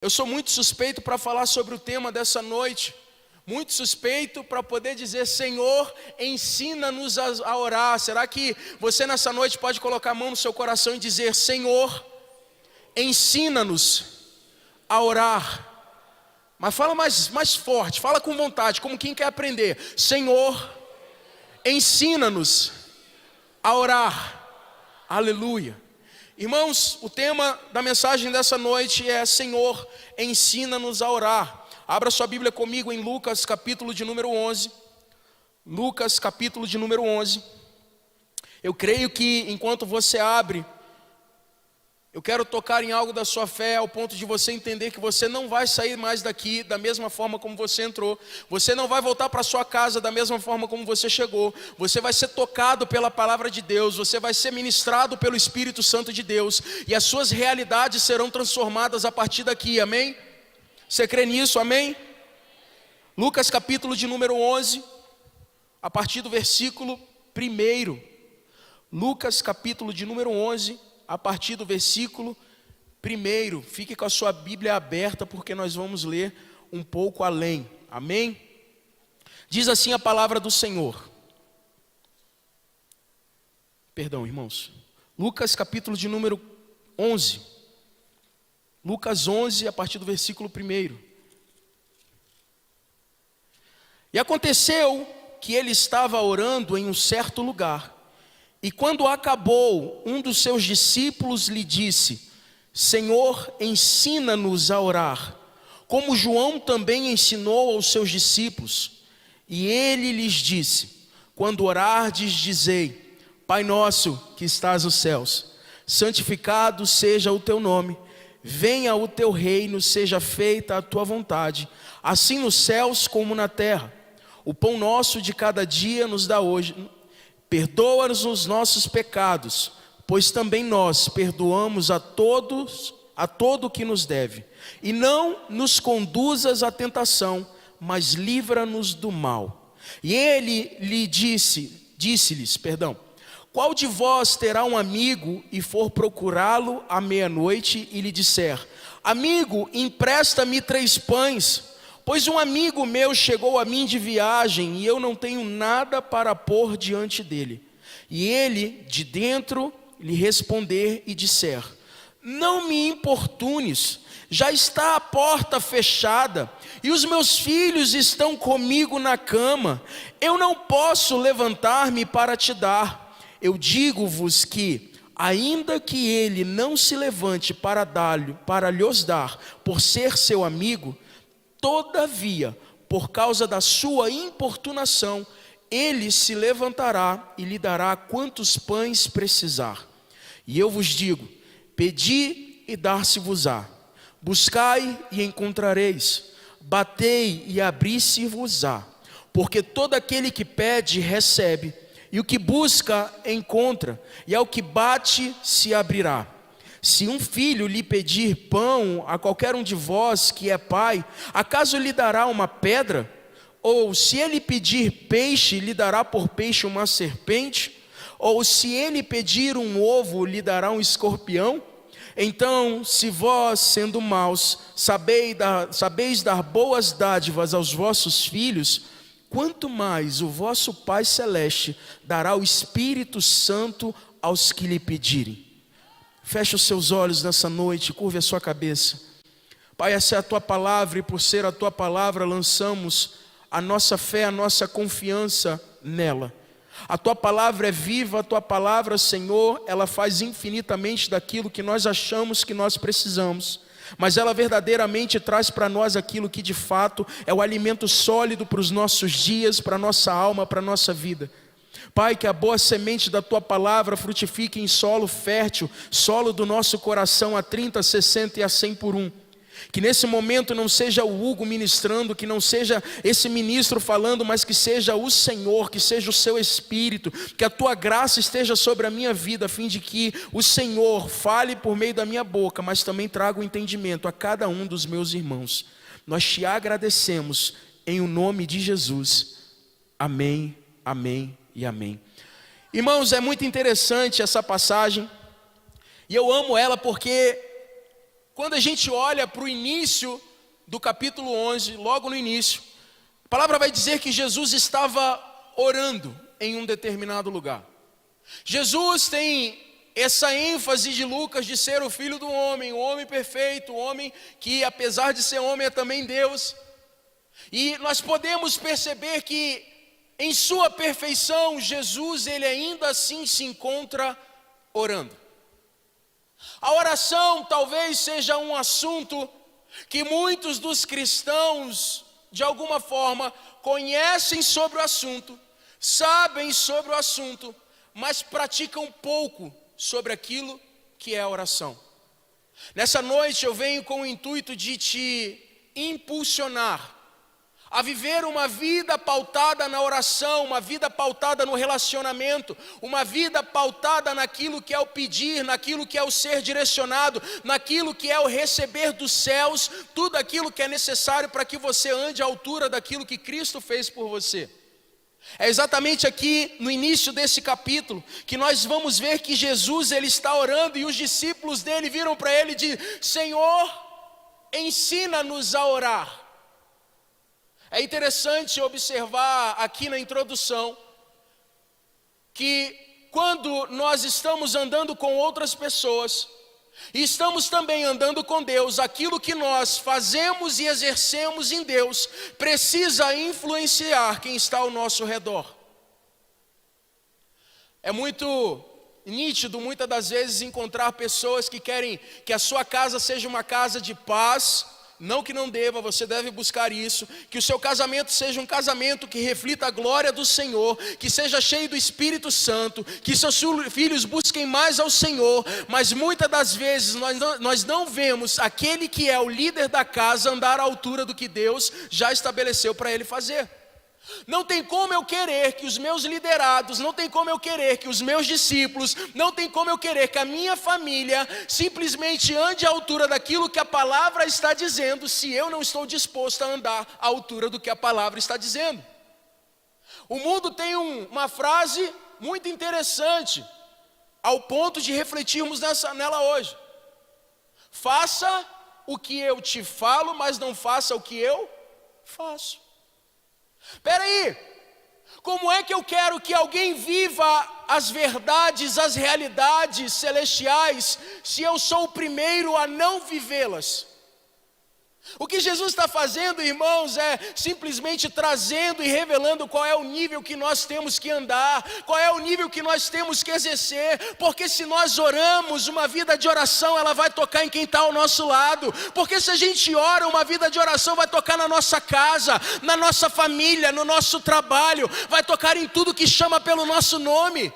Eu sou muito suspeito para falar sobre o tema dessa noite, muito suspeito para poder dizer: Senhor, ensina-nos a orar. Será que você nessa noite pode colocar a mão no seu coração e dizer: Senhor, ensina-nos a orar? Mas fala mais forte, fala com vontade, como quem quer aprender. Senhor, ensina-nos a orar. Aleluia. Irmãos, o tema da mensagem dessa noite é: Senhor, ensina-nos a orar. Abra sua Bíblia comigo em Lucas, capítulo de número 11. Lucas, capítulo de número 11. Eu creio que enquanto você abre, eu quero tocar em algo da sua fé, ao ponto de você entender que você não vai sair mais daqui da mesma forma como você entrou. Você não vai voltar para sua casa da mesma forma como você chegou. Você vai ser tocado pela palavra de Deus. Você vai ser ministrado pelo Espírito Santo de Deus. E as suas realidades serão transformadas a partir daqui, amém? Você crê nisso, amém? Lucas capítulo de número 11, a partir do versículo 1. Lucas capítulo de número 11, a partir do versículo 1. Fique com a sua Bíblia aberta, porque nós vamos ler um pouco além, amém? Diz assim a palavra do Senhor. Perdão, irmãos. Lucas capítulo de número 11. Lucas 11, a partir do versículo 1. E aconteceu que ele estava orando em um certo lugar. E quando acabou, um dos seus discípulos lhe disse: Senhor, ensina-nos a orar, como João também ensinou aos seus discípulos. E ele lhes disse: quando orardes, dizei: Pai nosso que estás nos céus, santificado seja o teu nome, venha o teu reino, seja feita a tua vontade, assim nos céus como na terra. O pão nosso de cada dia nos dá hoje. Perdoa-nos os nossos pecados, pois também nós perdoamos a todo que nos deve. E não nos conduzas à tentação, mas livra-nos do mal. E ele lhe disse-lhes, qual de vós terá um amigo e for procurá-lo à meia-noite e lhe disser: amigo, empresta-me 3 pães, pois um amigo meu chegou a mim de viagem e eu não tenho nada para pôr diante dele. E ele de dentro lhe responder e disser: não me importunes, já está a porta fechada e os meus filhos estão comigo na cama, eu não posso levantar-me para te dar. Eu digo-vos que, ainda que ele não se levante para lhos dar, por ser seu amigo, todavia, por causa da sua importunação, ele se levantará e lhe dará quantos pães precisar. E eu vos digo: pedi e dar-se-vos-á, buscai e encontrareis, batei e abri-se-vos-á, porque todo aquele que pede recebe, e o que busca encontra, e ao que bate se abrirá. Se um filho lhe pedir pão a qualquer um de vós que é pai, acaso lhe dará uma pedra? Ou se ele pedir peixe, lhe dará por peixe uma serpente? Ou se ele pedir um ovo, lhe dará um escorpião? Então, se vós, sendo maus, sabeis dar boas dádivas aos vossos filhos, quanto mais o vosso Pai Celeste dará o Espírito Santo aos que lhe pedirem. Feche os seus olhos nessa noite, curve a sua cabeça. Pai, essa é a tua palavra e por ser a tua palavra lançamos a nossa fé, a nossa confiança nela. A tua palavra é viva, a tua palavra, Senhor, ela faz infinitamente daquilo que nós achamos que nós precisamos, mas ela verdadeiramente traz para nós aquilo que de fato é o alimento sólido para os nossos dias, para a nossa alma, para a nossa vida. Pai, que a boa semente da tua palavra frutifique em solo fértil, solo do nosso coração a 30, 60 e a 100 por 1. Que nesse momento não seja o Hugo ministrando, que não seja esse ministro falando, mas que seja o Senhor, que seja o seu Espírito, que a tua graça esteja sobre a minha vida, a fim de que o Senhor fale por meio da minha boca, mas também traga o entendimento a cada um dos meus irmãos. Nós te agradecemos em o nome de Jesus. Amém, amém e amém. Irmãos, é muito interessante essa passagem, e eu amo ela porque quando a gente olha para o início do capítulo 11, logo no início, a palavra vai dizer que Jesus estava orando em um determinado lugar. Jesus tem essa ênfase de Lucas de ser o filho do homem, o homem perfeito, o homem que apesar de ser homem é também Deus. E nós podemos perceber que em sua perfeição, Jesus ele ainda assim se encontra orando. A oração talvez seja um assunto que muitos dos cristãos, de alguma forma, conhecem sobre o assunto, sabem sobre o assunto, mas praticam pouco sobre aquilo que é a oração. Nessa noite eu venho com o intuito de te impulsionar a viver uma vida pautada na oração, uma vida pautada no relacionamento, uma vida pautada naquilo que é o pedir, naquilo que é o ser direcionado, naquilo que é o receber dos céus, tudo aquilo que é necessário para que você ande à altura daquilo que Cristo fez por você. É exatamente aqui no início desse capítulo que nós vamos ver que Jesus ele está orando e os discípulos dele viram para ele e dizem: Senhor, ensina-nos a orar. É interessante observar aqui na introdução que quando nós estamos andando com outras pessoas e estamos também andando com Deus, aquilo que nós fazemos e exercemos em Deus precisa influenciar quem está ao nosso redor. É muito nítido muitas das vezes encontrar pessoas que querem que a sua casa seja uma casa de paz. Não que não deva, você deve buscar isso, que o seu casamento seja um casamento que reflita a glória do Senhor, que seja cheio do Espírito Santo, que seus filhos busquem mais ao Senhor, mas muitas das vezes nós não vemos aquele que é o líder da casa andar à altura do que Deus já estabeleceu para ele fazer. Não tem como eu querer que os meus liderados, não tem como eu querer que os meus discípulos, não tem como eu querer que a minha família simplesmente ande à altura daquilo que a palavra está dizendo, se eu não estou disposto a andar à altura do que a palavra está dizendo. O mundo tem uma frase muito interessante, ao ponto de refletirmos nela hoje: faça o que eu te falo, mas não faça o que eu faço. Espera aí, como é que eu quero que alguém viva as verdades, as realidades celestiais, se eu sou o primeiro a não vivê-las? O que Jesus está fazendo, irmãos, é simplesmente trazendo e revelando qual é o nível que nós temos que andar, qual é o nível que nós temos que exercer, porque se nós oramos, uma vida de oração, ela vai tocar em quem está ao nosso lado, porque se a gente ora, uma vida de oração vai tocar na nossa casa, na nossa família, no nosso trabalho, vai tocar em tudo que chama pelo nosso nome.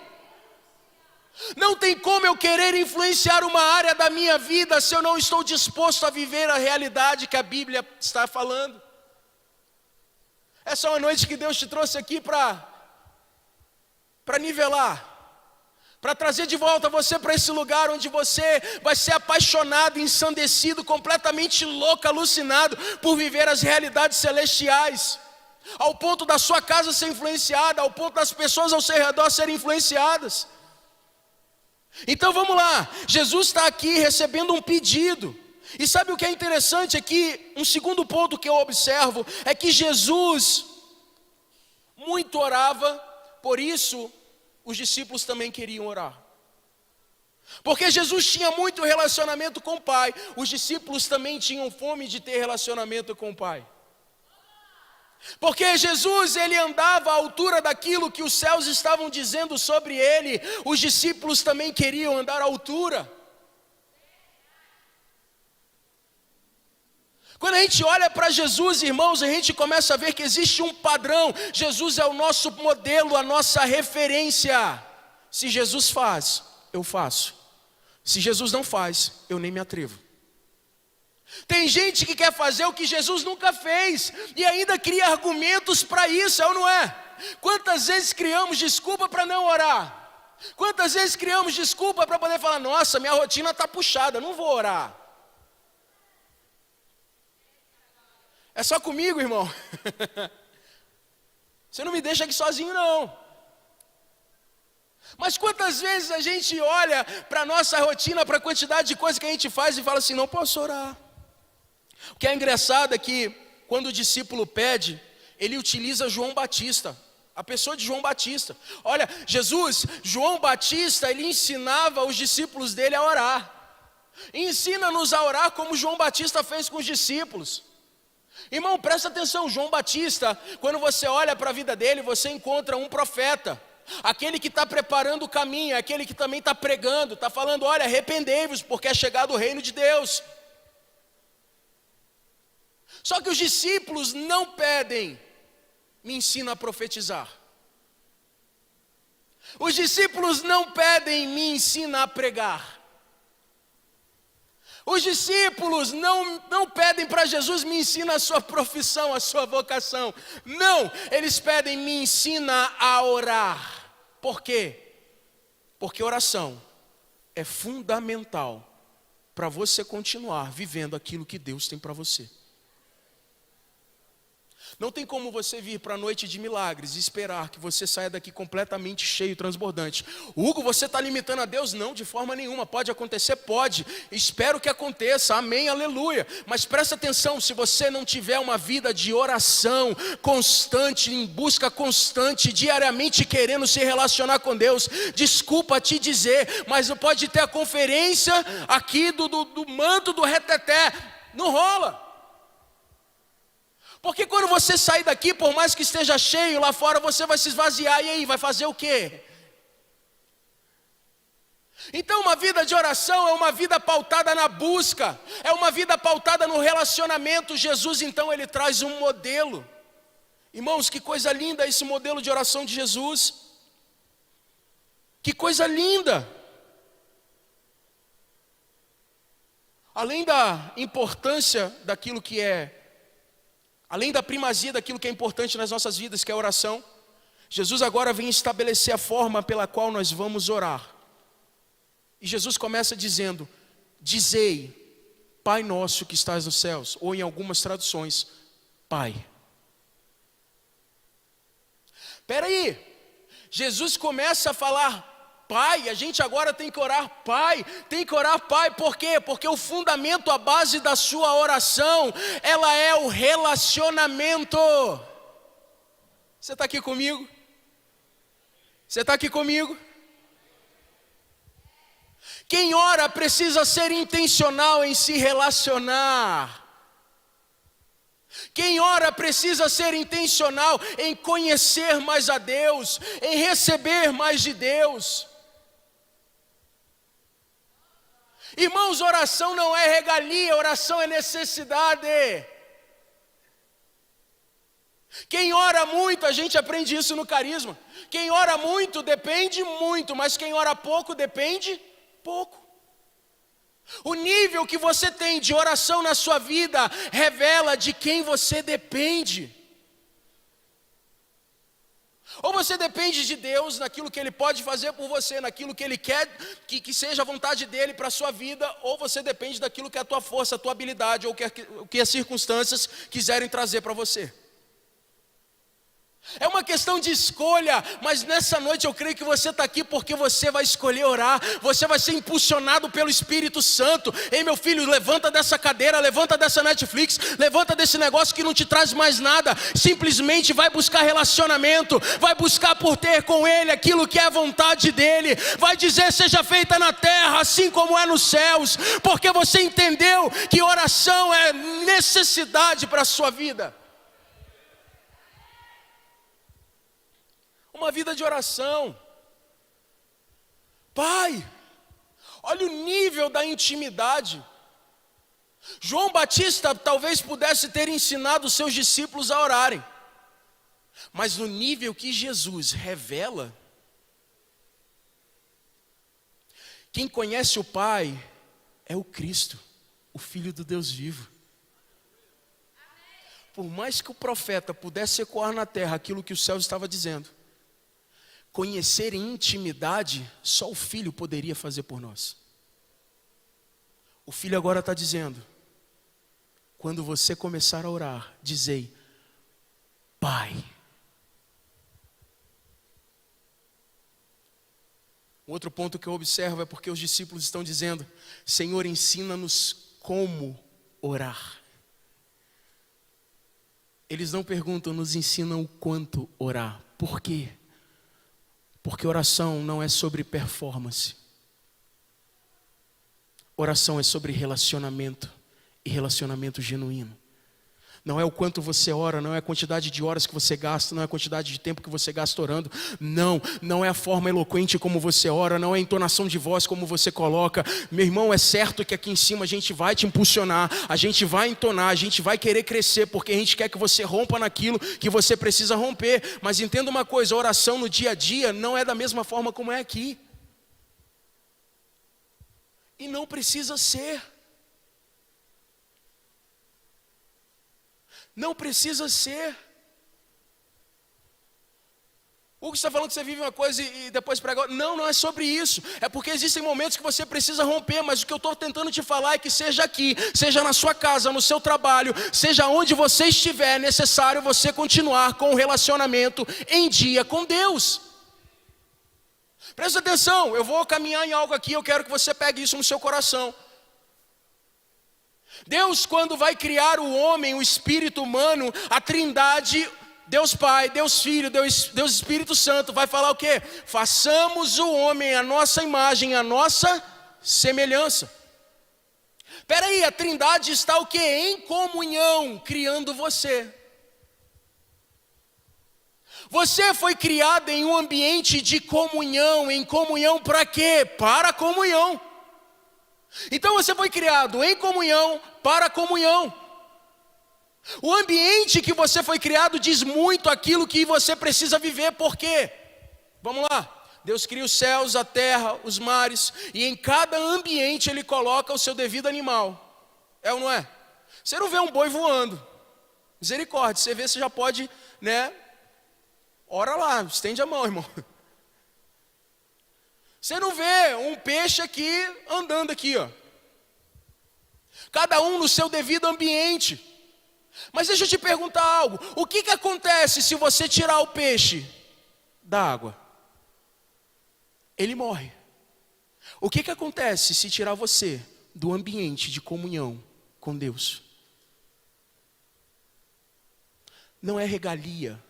Não tem como eu querer influenciar uma área da minha vida se eu não estou disposto a viver a realidade que a Bíblia está falando. Essa é uma noite que Deus te trouxe aqui para nivelar, para trazer de volta você para esse lugar onde você vai ser apaixonado, ensandecido, completamente louco, alucinado por viver as realidades celestiais, ao ponto da sua casa ser influenciada, ao ponto das pessoas ao seu redor serem influenciadas. Então vamos lá, Jesus está aqui recebendo um pedido, e sabe o que é interessante aqui? Um segundo ponto que eu observo é que Jesus muito orava, por isso os discípulos também queriam orar. Porque Jesus tinha muito relacionamento com o Pai, os discípulos também tinham fome de ter relacionamento com o Pai. Porque Jesus, ele andava à altura daquilo que os céus estavam dizendo sobre ele, os discípulos também queriam andar à altura. Quando a gente olha para Jesus, irmãos, a gente começa a ver que existe um padrão. Jesus é o nosso modelo, a nossa referência. Se Jesus faz, eu faço. Se Jesus não faz, eu nem me atrevo. Tem gente que quer fazer o que Jesus nunca fez e ainda cria argumentos para isso, é ou não é? Quantas vezes criamos desculpa para não orar? Quantas vezes criamos desculpa para poder falar: nossa, minha rotina está puxada, não vou orar. É só comigo, irmão? Você não me deixa aqui sozinho, não. Mas quantas vezes a gente olha para a nossa rotina, para a quantidade de coisas que a gente faz e fala assim, não posso orar. O que é engraçado é que quando o discípulo pede, ele utiliza João Batista, a pessoa de João Batista. Olha, João Batista, ele ensinava os discípulos dele a orar. Ensina-nos a orar como João Batista fez com os discípulos. Irmão, presta atenção, João Batista, quando você olha para a vida dele, você encontra um profeta. Aquele que está preparando o caminho, aquele que também está pregando, está falando, olha, arrependei-vos, porque é chegado o reino de Deus. Só que os discípulos não pedem, me ensina a profetizar. Os discípulos não pedem, me ensina a pregar. Os discípulos não pedem para Jesus, me ensina a sua profissão, a sua vocação. Não, eles pedem, me ensina a orar. Por quê? Porque oração é fundamental para você continuar vivendo aquilo que Deus tem para você. Não tem como você vir para a noite de milagres e esperar que você saia daqui completamente cheio, transbordante. Hugo, você está limitando a Deus? Não, de forma nenhuma. Pode acontecer? Pode. Espero que aconteça. Amém, aleluia. Mas presta atenção, se você não tiver uma vida de oração constante, em busca constante, diariamente querendo se relacionar com Deus, desculpa te dizer, mas não pode ter a conferência aqui do manto do reteté. Não rola. Porque quando você sair daqui, por mais que esteja cheio, lá fora você vai se esvaziar. E aí, vai fazer o quê? Então uma vida de oração é uma vida pautada na busca. É uma vida pautada no relacionamento. Jesus então ele traz um modelo. Irmãos, que coisa linda esse modelo de oração de Jesus. Que coisa linda. Além da importância daquilo que além da primazia daquilo que é importante nas nossas vidas, que é a oração, Jesus agora vem estabelecer a forma pela qual nós vamos orar. E Jesus começa dizendo, dizei, Pai nosso que estás nos céus, ou em algumas traduções, Pai. Espera aí, Jesus começa a falar Pai, a gente agora tem que orar Pai, por quê? Porque o fundamento, a base da sua oração, ela é o relacionamento. Você está aqui comigo? Você está aqui comigo? Quem ora precisa ser intencional em se relacionar. Quem ora precisa ser intencional em conhecer mais a Deus, em receber mais de Deus. Irmãos, oração não é regalia, oração é necessidade. Quem ora muito, a gente aprende isso no carisma. Quem ora muito depende muito, mas quem ora pouco depende pouco. O nível que você tem de oração na sua vida revela de quem você depende. Ou você depende de Deus naquilo que Ele pode fazer por você, naquilo que Ele quer que seja a vontade dEle para a sua vida, ou você depende daquilo que é a tua força, a tua habilidade, ou o que as circunstâncias quiserem trazer para você. É uma questão de escolha, mas nessa noite eu creio que você está aqui porque você vai escolher orar, você vai ser impulsionado pelo Espírito Santo. Ei meu filho, levanta dessa cadeira, levanta dessa Netflix, levanta desse negócio que não te traz mais nada, simplesmente vai buscar relacionamento, vai buscar por ter com Ele aquilo que é a vontade dEle, vai dizer seja feita na terra assim como é nos céus, porque você entendeu que oração é necessidade para a sua vida. Uma vida de oração. Pai, olha o nível da intimidade. João Batista talvez pudesse ter ensinado os seus discípulos a orarem, mas no nível que Jesus revela, quem conhece o Pai é o Cristo, o Filho do Deus vivo. Por mais que o profeta pudesse ecoar na terra aquilo que o céu estava dizendo, conhecer em intimidade, só o Filho poderia fazer por nós. O Filho agora está dizendo, quando você começar a orar, dizei, Pai. Um outro ponto que eu observo é porque os discípulos estão dizendo: Senhor, ensina-nos como orar. Eles não perguntam, nos ensinam o quanto orar. Por quê? Porque oração não é sobre performance. Oração é sobre relacionamento, e relacionamento genuíno. Não é o quanto você ora, não é a quantidade de horas que você gasta, não é a quantidade de tempo que você gasta orando. Não é a forma eloquente como você ora, não é a entonação de voz como você coloca. Meu irmão, é certo que aqui em cima a gente vai te impulsionar, a gente vai entonar, a gente vai querer crescer, porque a gente quer que você rompa naquilo que você precisa romper. Mas entenda uma coisa, a oração no dia a dia não é da mesma forma como é aqui. E não precisa ser. Não precisa ser. Hugo está falando que você vive uma coisa e depois prega outra. Não é sobre isso. É porque existem momentos que você precisa romper. Mas o que eu estou tentando te falar é que seja aqui, seja na sua casa, no seu trabalho, seja onde você estiver, é necessário você continuar com o relacionamento em dia com Deus. Presta atenção, eu vou caminhar em algo aqui, eu quero que você pegue isso no seu coração. Deus, quando vai criar o homem, o espírito humano, a trindade, Deus Pai, Deus Filho, Deus Espírito Santo, vai falar o quê? Façamos o homem à nossa imagem, à nossa semelhança. Espera aí, a trindade está o quê? Em comunhão, criando você. Você foi criado em um ambiente de comunhão. Em comunhão para quê? Para a comunhão. Então você foi criado em comunhão, para a comunhão. O ambiente que você foi criado diz muito aquilo que você precisa viver. Por quê? Vamos lá. Deus cria os céus, a terra, os mares, e em cada ambiente Ele coloca o seu devido animal. É ou não é? Você não vê um boi voando. Misericórdia, você vê, você já pode, ora lá, estende a mão, irmão. Você não vê um peixe aqui, andando aqui, ó. Cada um no seu devido ambiente. Mas deixa eu te perguntar algo. O que acontece se você tirar o peixe da água? Ele morre. O que acontece se tirar você do ambiente de comunhão com Deus? Não é regalia,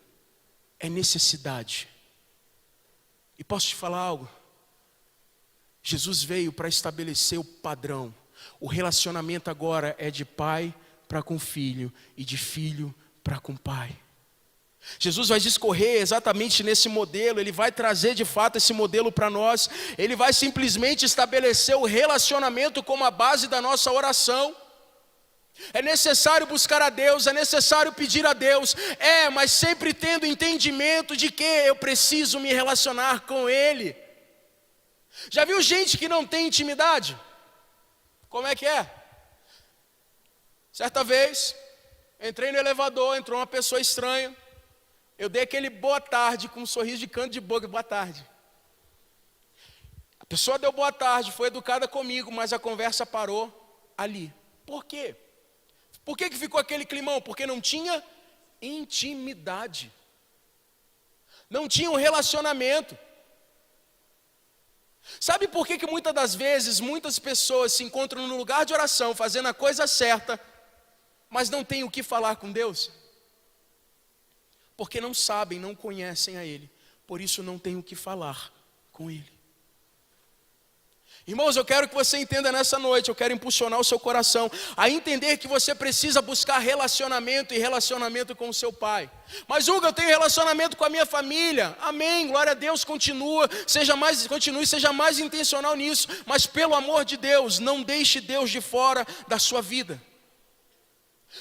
é necessidade. E posso te falar algo? Jesus veio para estabelecer o padrão. O relacionamento agora é de pai para com filho e de filho para com pai. Jesus vai discorrer exatamente nesse modelo, Ele vai trazer de fato esse modelo para nós. Ele vai simplesmente estabelecer o relacionamento como a base da nossa oração. É necessário buscar a Deus, é necessário pedir a Deus, mas sempre tendo entendimento de que eu preciso me relacionar com Ele. Já viu gente que não tem intimidade? Como é que é? Certa vez, entrei no elevador, entrou uma pessoa estranha. Eu dei aquele boa tarde com um sorriso de canto de boca, boa tarde. A pessoa deu boa tarde, foi educada comigo, mas a conversa parou ali. Por quê? Por que ficou aquele climão? Porque não tinha intimidade. Não tinha um relacionamento. Sabe por que muitas das vezes, muitas pessoas se encontram no lugar de oração, fazendo a coisa certa, mas não têm o que falar com Deus? Porque não sabem, não conhecem a Ele, por isso não têm o que falar com Ele. Irmãos, eu quero que você entenda nessa noite, eu quero impulsionar o seu coração a entender que você precisa buscar relacionamento e relacionamento com o seu pai. Mas Hugo, eu tenho relacionamento com a minha família. Amém, glória a Deus, continue, seja mais intencional nisso. Mas pelo amor de Deus, não deixe Deus de fora da sua vida.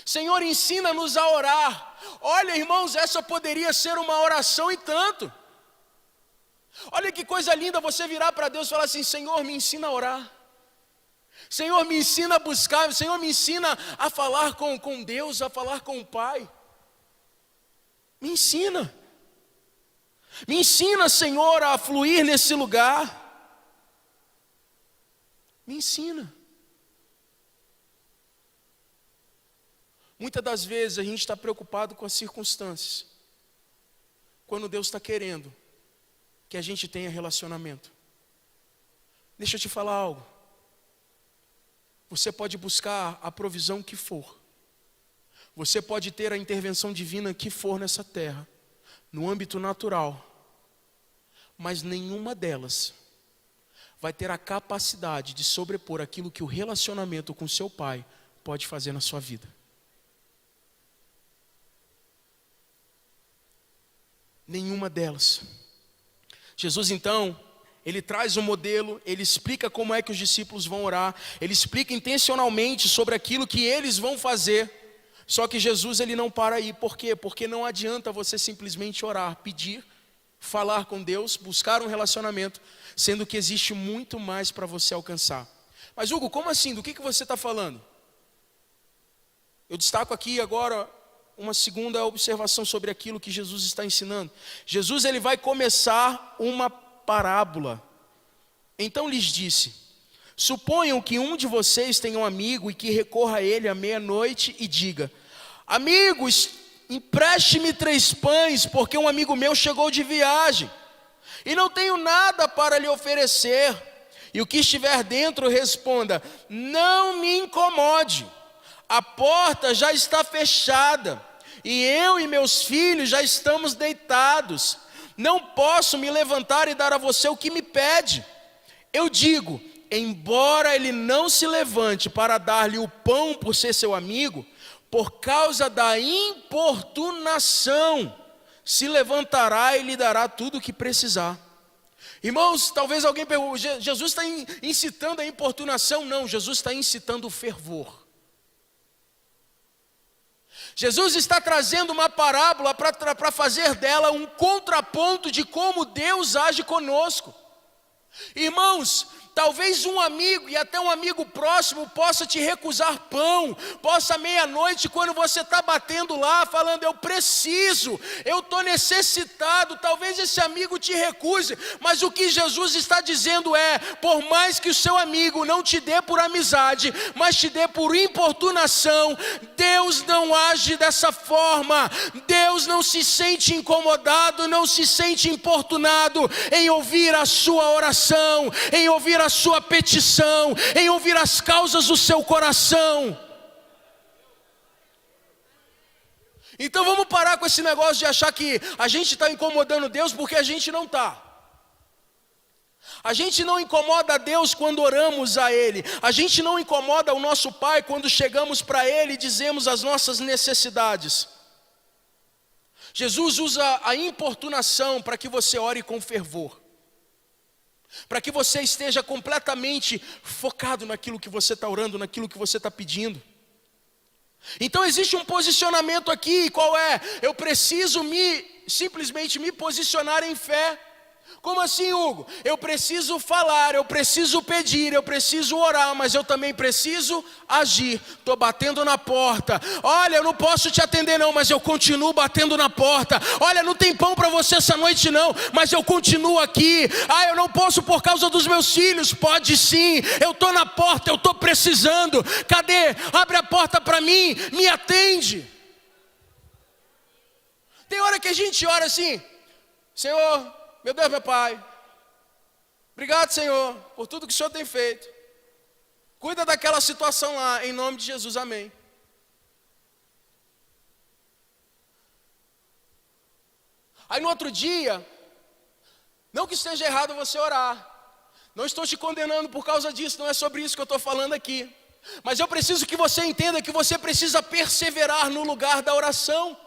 Senhor, ensina-nos a orar. Olha, irmãos, essa poderia ser uma oração e tanto. Olha que coisa linda você virar para Deus e falar assim: Senhor, me ensina a orar. Senhor, me ensina a buscar. Senhor, me ensina a falar com Deus, a falar com o Pai. Me ensina. Me ensina, Senhor, a fluir nesse lugar. Me ensina. Muitas das vezes a gente está preocupado com as circunstâncias, quando Deus está querendo que a gente tenha relacionamento. Deixa eu te falar algo. Você pode buscar a provisão que for. Você pode ter a intervenção divina que for nessa terra, no âmbito natural. Mas nenhuma delas vai ter a capacidade de sobrepor aquilo que o relacionamento com seu pai pode fazer na sua vida. Nenhuma delas. Jesus então, ele traz um modelo, ele explica como é que os discípulos vão orar, ele explica intencionalmente sobre aquilo que eles vão fazer. Só que Jesus, ele não para aí. Por quê? Porque não adianta você simplesmente orar, pedir, falar com Deus, buscar um relacionamento, sendo que existe muito mais para você alcançar. Mas Hugo, como assim? Do que você está falando? Eu destaco aqui agora uma segunda observação sobre aquilo que Jesus está ensinando. Jesus, ele vai começar uma parábola. Então lhes disse: suponham que um de vocês tenha um amigo e que recorra a ele à meia-noite e diga: amigos, empreste-me 3 pães, porque um amigo meu chegou de viagem e não tenho nada para lhe oferecer. E o que estiver dentro responda: não me incomode, a porta já está fechada e eu e meus filhos já estamos deitados. Não posso me levantar e dar a você o que me pede. Eu digo, embora ele não se levante para dar-lhe o pão por ser seu amigo, por causa da importunação, se levantará e lhe dará tudo o que precisar. Irmãos, talvez alguém pergunte: Jesus está incitando a importunação? Não, Jesus está incitando o fervor. Jesus está trazendo uma parábola para fazer dela um contraponto de como Deus age conosco. Irmãos, talvez um amigo e até um amigo próximo possa te recusar pão, possa meia-noite, quando você está batendo lá, falando: eu preciso, eu estou necessitado, talvez esse amigo te recuse, mas o que Jesus está dizendo é: por mais que o seu amigo não te dê por amizade, mas te dê por importunação, Deus não age dessa forma. Deus não se sente incomodado, não se sente importunado em ouvir a sua oração, em ouvir a sua petição, em ouvir as causas do seu coração. Então vamos parar com esse negócio de achar que a gente está incomodando Deus, porque a gente não está. A gente não incomoda a Deus quando oramos a Ele. A gente não incomoda o nosso Pai quando chegamos para Ele e dizemos as nossas necessidades. Jesus usa a importunação para que você ore com fervor, para que você esteja completamente focado naquilo que você está orando, naquilo que você está pedindo. Então existe um posicionamento aqui. Qual é? Eu preciso simplesmente me posicionar em fé. Como assim, Hugo? Eu preciso falar, eu preciso pedir, eu preciso orar, mas eu também preciso agir. Estou batendo na porta. Olha, eu não posso te atender não, mas eu continuo batendo na porta. Olha, não tem pão para você essa noite não, mas eu continuo aqui. Ah, eu não posso por causa dos meus filhos. Pode sim, eu estou na porta, eu estou precisando. Cadê? Abre a porta para mim, me atende. Tem hora que a gente ora assim: Senhor, meu Deus, meu Pai, obrigado, Senhor, por tudo que o Senhor tem feito. Cuida daquela situação lá, em nome de Jesus, amém. Aí no outro dia, não que esteja errado você orar, não estou te condenando por causa disso, não é sobre isso que eu estou falando aqui. Mas eu preciso que você entenda que você precisa perseverar no lugar da oração.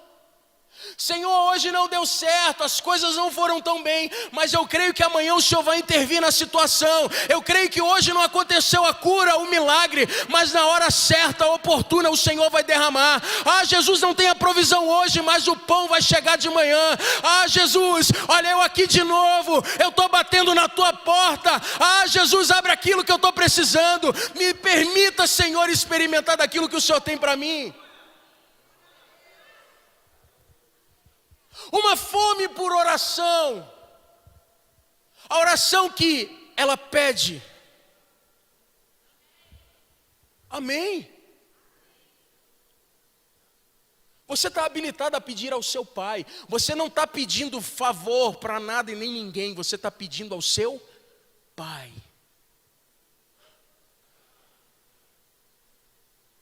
Senhor, hoje não deu certo, as coisas não foram tão bem, mas eu creio que amanhã o Senhor vai intervir na situação. Eu creio que hoje não aconteceu a cura, o milagre, mas na hora certa, oportuna, o Senhor vai derramar. Ah, Jesus, não tem a provisão hoje, mas o pão vai chegar de manhã. Ah, Jesus, olha eu aqui de novo, eu estou batendo na tua porta. Ah, Jesus, abre aquilo que eu estou precisando. Me permita, Senhor, experimentar daquilo que o Senhor tem para mim. Uma fome por oração. A oração que ela pede. Amém. Você está habilitado a pedir ao seu Pai. Você não está pedindo favor para nada e nem ninguém. Você está pedindo ao seu Pai.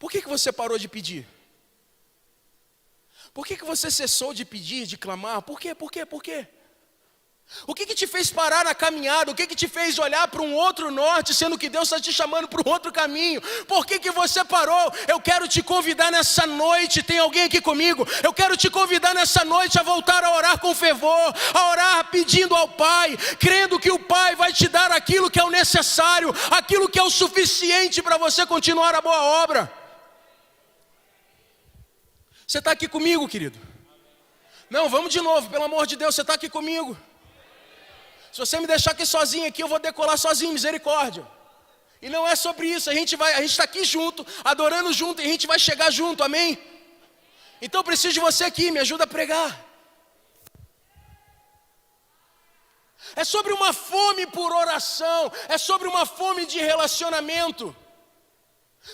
Por que você parou de pedir? Por que você cessou de pedir, de clamar? Por quê? Por quê? Por quê? O que te fez parar na caminhada? O que te fez olhar para um outro norte, sendo que Deus está te chamando para um outro caminho? Por que você parou? Eu quero te convidar nessa noite, tem alguém aqui comigo? Eu quero te convidar nessa noite a voltar a orar com fervor, a orar pedindo ao Pai, crendo que o Pai vai te dar aquilo que é o necessário, aquilo que é o suficiente para você continuar a boa obra. Você está aqui comigo, querido? Não, vamos de novo, pelo amor de Deus, você está aqui comigo? Se você me deixar aqui sozinho aqui, eu vou decolar sozinho, misericórdia. E não é sobre isso, a gente está aqui junto, adorando junto, e a gente vai chegar junto, amém? Então eu preciso de você aqui, me ajuda a pregar. É sobre uma fome por oração, é sobre uma fome de relacionamento.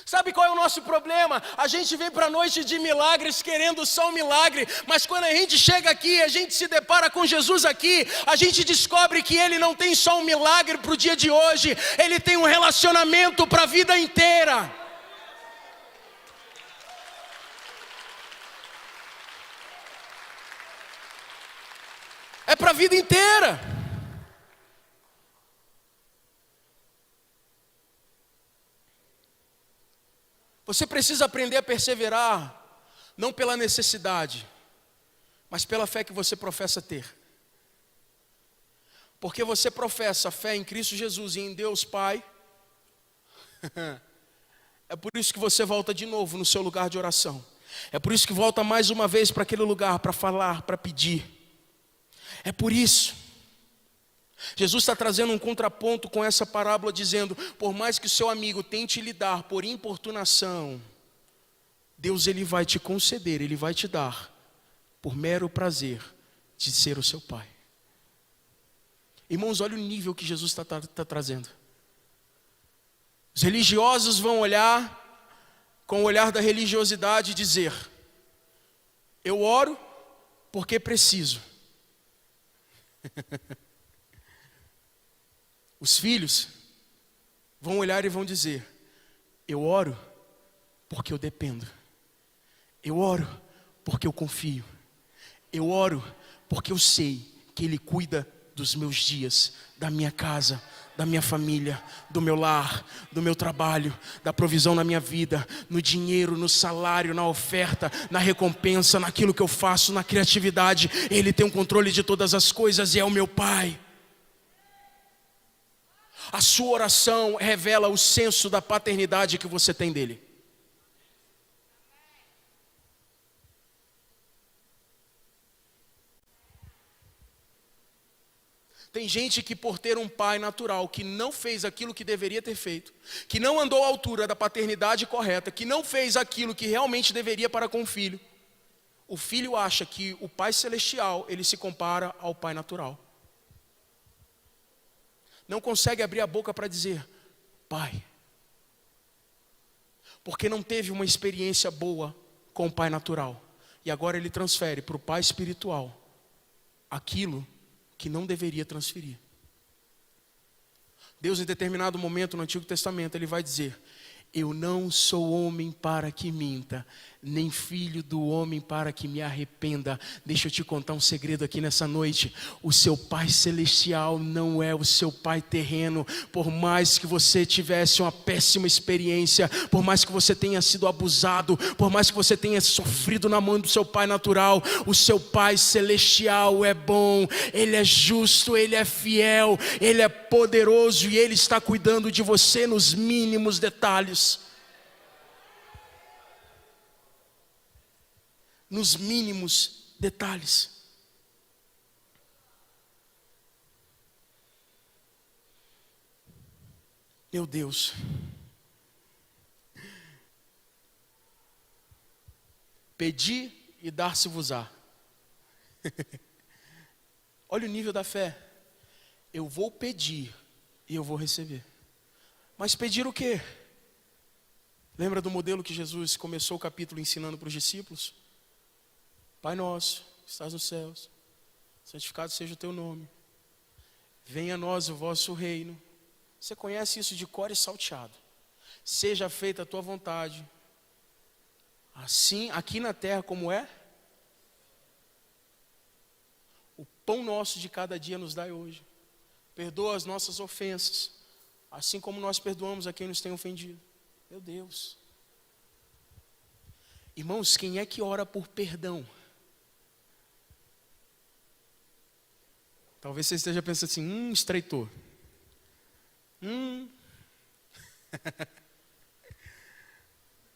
Sabe qual é o nosso problema? A gente vem para a noite de milagres querendo só um milagre, mas quando a gente chega aqui, a gente se depara com Jesus aqui, a gente descobre que Ele não tem só um milagre para o dia de hoje, Ele tem um relacionamento para a vida inteira. É para a vida inteira. Você precisa aprender a perseverar, não pela necessidade, mas pela fé que você professa ter. Porque você professa fé em Cristo Jesus e em Deus Pai, é por isso que você volta de novo no seu lugar de oração. É por isso que volta mais uma vez para aquele lugar, para falar, para pedir. É por isso. Jesus está trazendo um contraponto com essa parábola, dizendo: por mais que o seu amigo tente lhe dar por importunação, Deus Ele vai te conceder, Ele vai te dar, por mero prazer de ser o seu Pai. Irmãos, olha o nível que Jesus está trazendo. Os religiosos vão olhar com o olhar da religiosidade e dizer: eu oro porque preciso. Os filhos vão olhar e vão dizer: eu oro porque eu dependo. Eu oro porque eu confio. Eu oro porque eu sei que Ele cuida dos meus dias, da minha casa, da minha família, do meu lar, do meu trabalho, da provisão na minha vida, no dinheiro, no salário, na oferta, na recompensa, naquilo que eu faço, na criatividade. Ele tem o controle de todas as coisas e é o meu Pai. A sua oração revela o senso da paternidade que você tem dele. Tem gente que, por ter um pai natural que não fez aquilo que deveria ter feito, que não andou à altura da paternidade correta, que não fez aquilo que realmente deveria para com o filho acha que o pai celestial, ele se compara ao pai natural. Não consegue abrir a boca para dizer: Pai. Porque não teve uma experiência boa com o pai natural. E agora ele transfere para o pai espiritual aquilo que não deveria transferir. Deus, em determinado momento no Antigo Testamento, Ele vai dizer: eu não sou homem para que minta, nem filho do homem para que me arrependa. Deixa eu te contar um segredo aqui nessa noite. O seu Pai Celestial não é o seu Pai terreno. Por mais que você tivesse uma péssima experiência, por mais que você tenha sido abusado, por mais que você tenha sofrido na mão do seu Pai natural, o seu Pai Celestial é bom, Ele é justo, Ele é fiel, Ele é poderoso e Ele está cuidando de você nos mínimos detalhes. Nos mínimos detalhes. Meu Deus. Pedi e dar-se-vos-á. Olha o nível da fé. Eu vou pedir e eu vou receber. Mas pedir o quê? Lembra do modelo que Jesus começou o capítulo ensinando para os discípulos? Pai nosso, que estás nos céus, santificado seja o teu nome. Venha a nós o vosso reino. Você conhece isso de cor e salteado. Seja feita a tua vontade, assim aqui na terra como é. O pão nosso de cada dia nos dai hoje. Perdoa as nossas ofensas, assim como nós perdoamos a quem nos tem ofendido. Meu Deus. Irmãos, quem é que ora por perdão? Talvez você esteja pensando assim, estreitou.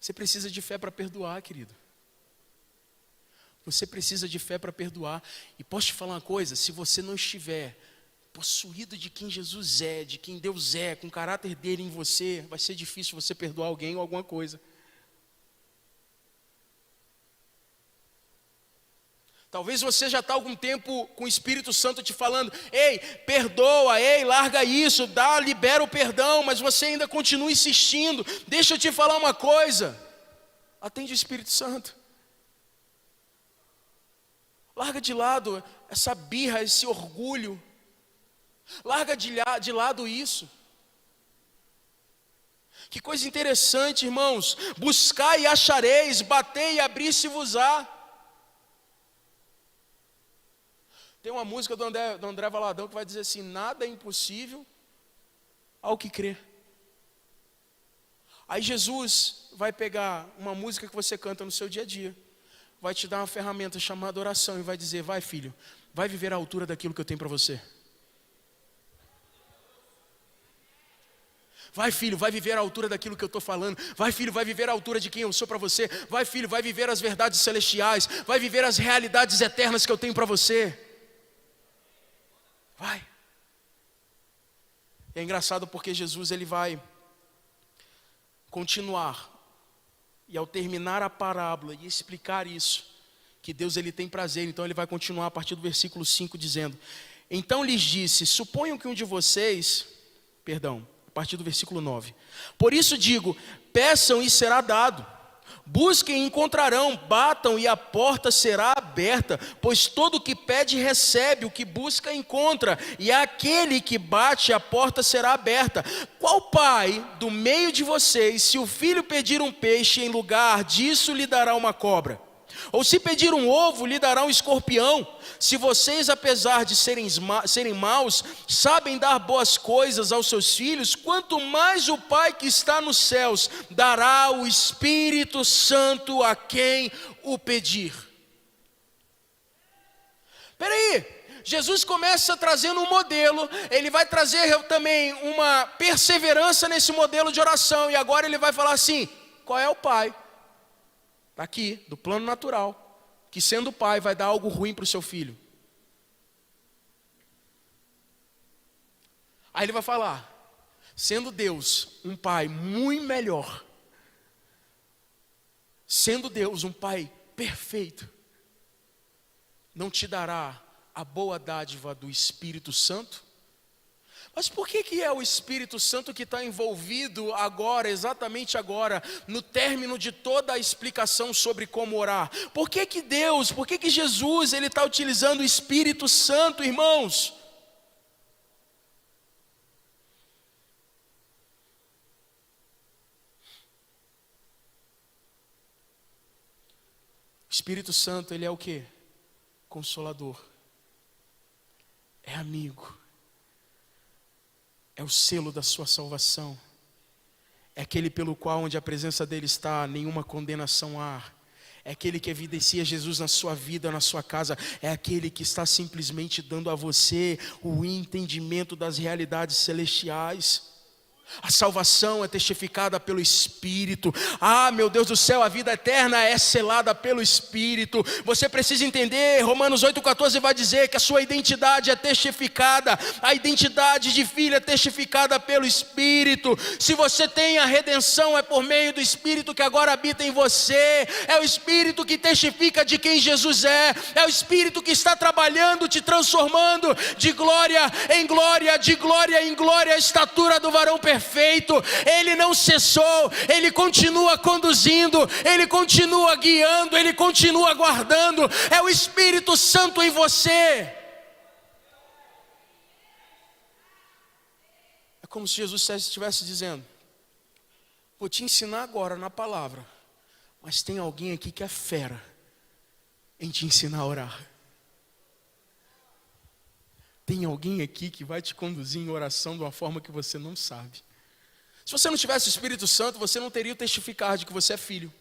Você precisa de fé para perdoar, querido. Você precisa de fé para perdoar. E posso te falar uma coisa? Se você não estiver possuído de quem Jesus é, de quem Deus é, com o caráter dele em você, vai ser difícil você perdoar alguém ou alguma coisa. Talvez você já está há algum tempo com o Espírito Santo te falando, ei, perdoa, ei, larga isso, libera o perdão, mas você ainda continua insistindo. Deixa eu te falar uma coisa, atende o Espírito Santo. Larga de lado essa birra, esse orgulho. Larga de lado isso. Que coisa interessante, irmãos. Buscai e achareis, batei e abrir-se-vos-á. Tem uma música do André Valadão que vai dizer assim, nada é impossível ao que crê. Aí Jesus vai pegar uma música que você canta no seu dia a dia, vai te dar uma ferramenta chamada oração e vai dizer, vai filho, vai viver à altura daquilo que eu tenho para você. Vai filho, vai viver à altura daquilo que eu estou falando. Vai filho, vai viver à altura de quem eu sou para você. Vai filho, vai viver as verdades celestiais. Vai viver as realidades eternas que eu tenho para você. Vai. É engraçado porque Jesus ele vai continuar. E ao terminar a parábola e explicar isso, que Deus ele tem prazer, então ele vai continuar a partir do versículo 5 dizendo, então lhes disse, suponham que um de vocês, a partir do versículo 9, por isso digo, peçam e será dado, busquem e encontrarão, batam e a porta será aberta, pois todo o que pede recebe, o que busca encontra, e aquele que bate a porta será aberta. Qual pai do meio de vocês, se o filho pedir um peixe, em lugar disso lhe dará uma cobra? Ou se pedir um ovo, lhe dará um escorpião? Se vocês, apesar de serem maus, sabem dar boas coisas aos seus filhos, quanto mais o Pai que está nos céus dará o Espírito Santo a quem o pedir. Espera aí, Jesus começa trazendo um modelo, ele vai trazer também uma perseverança nesse modelo de oração, e agora ele vai falar assim, qual é o Pai? Aqui, do plano natural, que sendo pai vai dar algo ruim para o seu filho. Aí ele vai falar, sendo Deus um pai muito melhor, sendo Deus um pai perfeito, não te dará a boa dádiva do Espírito Santo? Mas por que é o Espírito Santo que está envolvido agora, exatamente agora, no término de toda a explicação sobre como orar? Por que Jesus ele está utilizando o Espírito Santo, irmãos? O Espírito Santo, ele é o quê? Consolador. É amigo. É o selo da sua salvação. É aquele pelo qual, onde a presença dele está, nenhuma condenação há. É aquele que evidencia Jesus na sua vida, na sua casa. É aquele que está simplesmente dando a você o entendimento das realidades celestiais. A salvação é testificada pelo Espírito. Ah, meu Deus do céu, a vida eterna é selada pelo Espírito. Você precisa entender, Romanos 8,14 vai dizer que a sua identidade é testificada. A identidade de filho é testificada pelo Espírito. Se você tem a redenção, é por meio do Espírito que agora habita em você. É o Espírito que testifica de quem Jesus é. É o Espírito que está trabalhando, te transformando de glória em glória, de glória em glória, a estatura do varão perfeito. Ele não cessou, ele continua conduzindo, ele continua guiando, ele continua guardando. É o Espírito Santo em você. É como se Jesus estivesse dizendo, vou te ensinar agora na palavra, Mas tem alguém aqui que é fera em te ensinar a orar. Tem alguém aqui que vai te conduzir em oração de uma forma que você não sabe. Se você não tivesse o Espírito Santo, você não teria o testificar de que você é filho.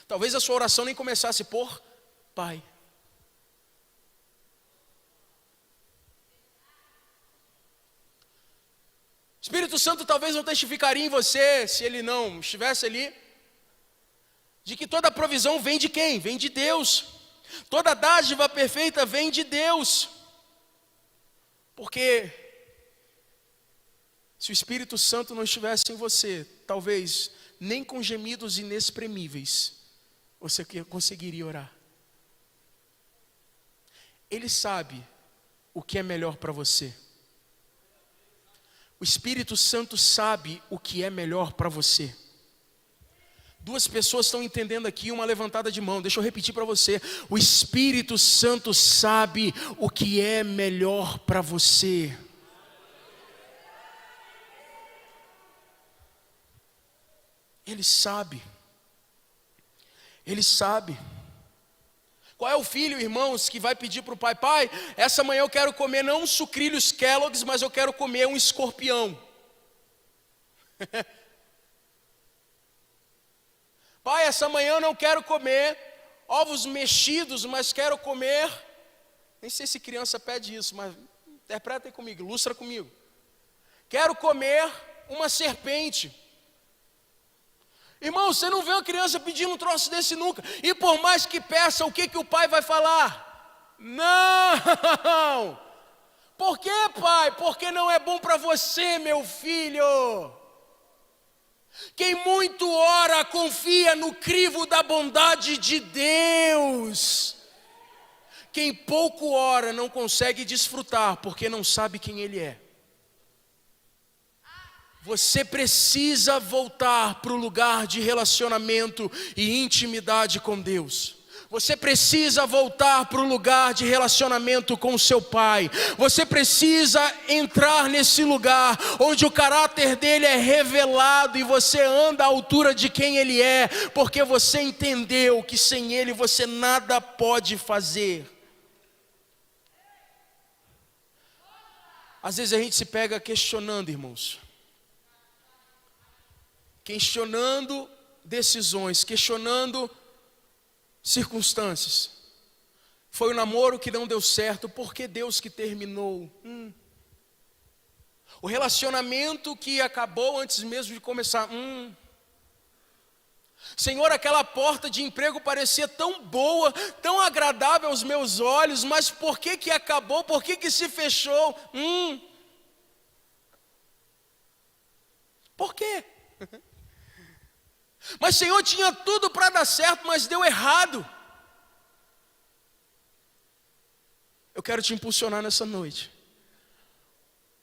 Talvez a sua oração nem começasse por Pai. O Espírito Santo talvez não testificaria em você, se ele não estivesse ali, de que toda provisão vem de quem? Vem de Deus. Toda dádiva perfeita vem de Deus. Porque se o Espírito Santo não estivesse em você, talvez nem com gemidos inexprimíveis você conseguiria orar. Ele sabe o que é melhor para você. O Espírito Santo sabe o que é melhor para você. Duas pessoas estão entendendo aqui, uma levantada de mão. Deixa eu repetir para você. O Espírito Santo sabe o que é melhor para você. Ele sabe. Ele sabe. Qual é o filho, irmãos, que vai pedir para o pai: pai, essa manhã eu quero comer não um sucrilhos Kellogg's, mas eu quero comer um escorpião. Pai, essa manhã eu não quero comer ovos mexidos, mas quero comer... Nem sei se criança pede isso, mas interpreta aí comigo, ilustra comigo. Quero comer uma serpente. Irmão, você não vê uma criança pedindo um troço desse nunca. E por mais que peça, o que o pai vai falar? Não! Por que, pai? Porque não é bom para você, meu filho. Quem muito ora, confia no crivo da bondade de Deus. Quem pouco ora, não consegue desfrutar, porque não sabe quem Ele é. Você precisa voltar para o lugar de relacionamento e intimidade com Deus. Você precisa voltar para o lugar de relacionamento com o seu pai. Você precisa entrar nesse lugar onde o caráter dele é revelado e você anda à altura de quem ele é, porque você entendeu que sem ele você nada pode fazer. Às vezes a gente se pega questionando, irmãos. Questionando decisões, questionando circunstâncias. Foi o namoro que não deu certo, por que Deus que terminou? O relacionamento que acabou antes mesmo de começar. Senhor, aquela porta de emprego parecia tão boa, tão agradável aos meus olhos, mas por que acabou? Por que se fechou? Por quê? Mas Senhor, tinha tudo para dar certo, mas deu errado. Eu quero te impulsionar nessa noite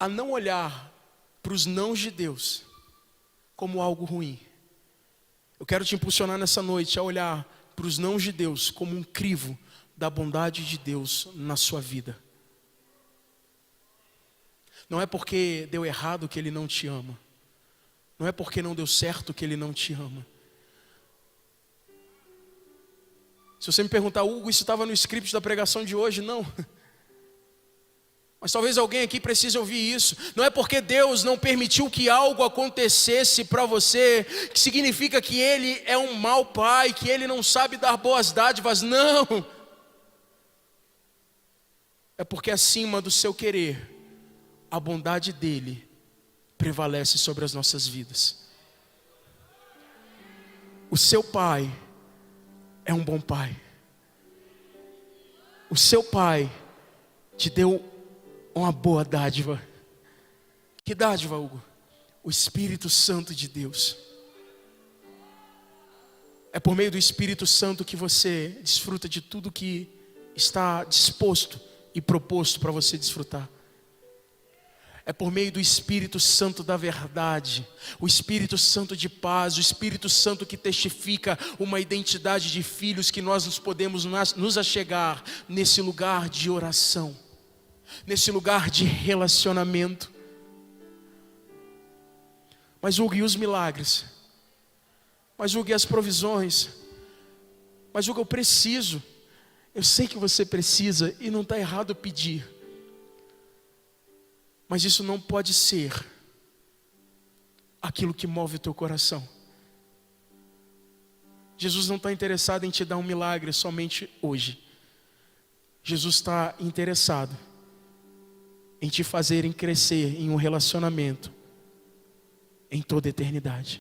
a não olhar para os nãos de Deus como algo ruim. Eu quero te impulsionar nessa noite a olhar para os nãos de Deus como um crivo da bondade de Deus na sua vida. Não é porque deu errado que Ele não te ama. Não é porque não deu certo que Ele não te ama. Se você me perguntar, Hugo, isso estava no script da pregação de hoje? Não. Mas talvez alguém aqui precise ouvir isso. Não é porque Deus não permitiu que algo acontecesse para você, que significa que Ele é um mau pai, que Ele não sabe dar boas dádivas. Não. É porque acima do seu querer, a bondade dEle prevalece sobre as nossas vidas. O seu pai é um bom pai. O seu pai te deu uma boa dádiva. Que dádiva, Hugo? O Espírito Santo de Deus. É por meio do Espírito Santo que você desfruta de tudo que está disposto e proposto para você desfrutar. É por meio do Espírito Santo da verdade, o Espírito Santo de paz, o Espírito Santo que testifica uma identidade de filhos, que nós nos podemos nos achegar nesse lugar de oração, nesse lugar de relacionamento. Mas Hugo, e os milagres? Mas Hugo, e as provisões? Mas Hugo, eu preciso. Eu sei que você precisa e não está errado pedir. Mas isso não pode ser aquilo que move o teu coração. Jesus não está interessado em te dar um milagre somente hoje. Jesus está interessado em te fazer crescer em um relacionamento em toda a eternidade.